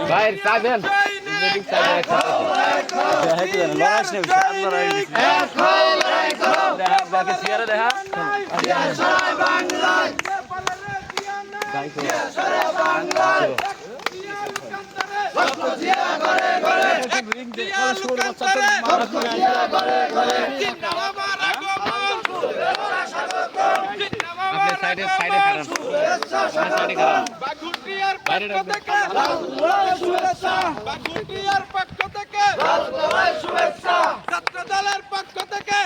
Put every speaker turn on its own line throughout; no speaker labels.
ভাই চা দেন দেখা সাইডে সাইডে
বাগুটিয়ার পক্ষ থেকে ছাত্র দলের পক্ষ থেকে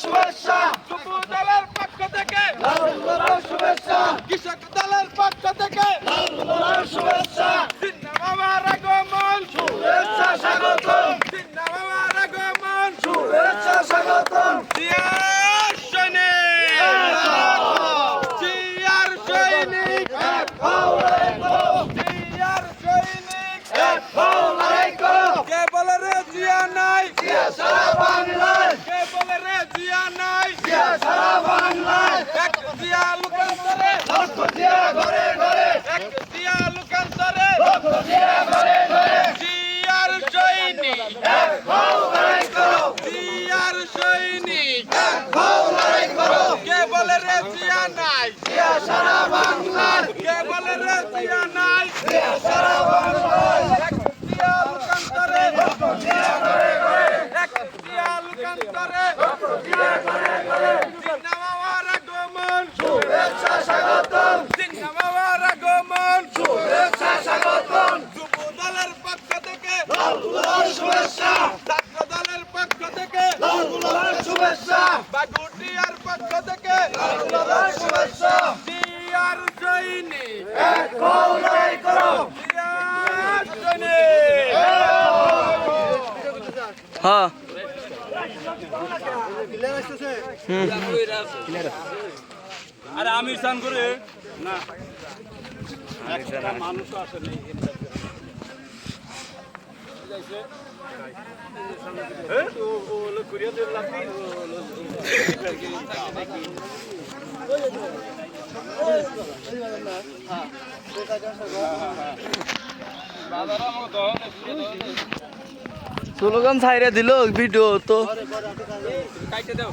শুভেচ্ছা, যুব দলের পক্ষ থেকে শুভেচ্ছা, কৃষক দলের পক্ষ থেকে শুভেচ্ছা, জিন্না বাবার আগমন শুভেচ্ছা স্বাগতম, জিন্না বাবার আগমন শুভেচ্ছা স্বাগতম। জিয়ার সৈনিক জিয়ার সৈনিক জিয়ার সৈনিক কে বলে রে জিয়া নাই সারা বাংলায়, কে বলে রে জিয়া নাই সারা বাংলায়, এক জিয়া লোকান্তরে লক্ষ জিয়া ঘরে ঘরে, এক জিয়া লোকান্তরে লক্ষ জিয়া ঘরে ঘরে, জিয়ার সৈনিক এক হও লড়াই করো, জিয়ার সৈনিক এক হও লড়াই করো, কে বলে রে জিয়া নাই সারা বাংলায়, কে বলে রে জিয়া নাই সারা বাংলায়, এক জিয়া লোকান্তরে লক্ষ জিয়া ঘরে ঘরে, এক জিয়া লোকান্তরে লক্ষ জিয়া ঘরে ঘরে, জিন্না বাবার আগমন শুভেচ্ছা স্বাগতম, জিন্না বাবার আগমন শুভেচ্ছা স্বাগতম, যুব দলের পক্ষ থেকে শুভেচ্ছা, ছাত্র দলের পক্ষ থেকে শুভেচ্ছা, বাগুটিয়ার পক্ষ থেকে শুভেচ্ছা, জিয়ার সৈনিক এক হও লড়াই করো, জিয়ার সৈনিক।
হ্যাঁ
আরে আমি স্নান করে না মানুষ আসে নেই
স্লোগান ছাইরে দিল ভিডিও তো
কাইটে দাও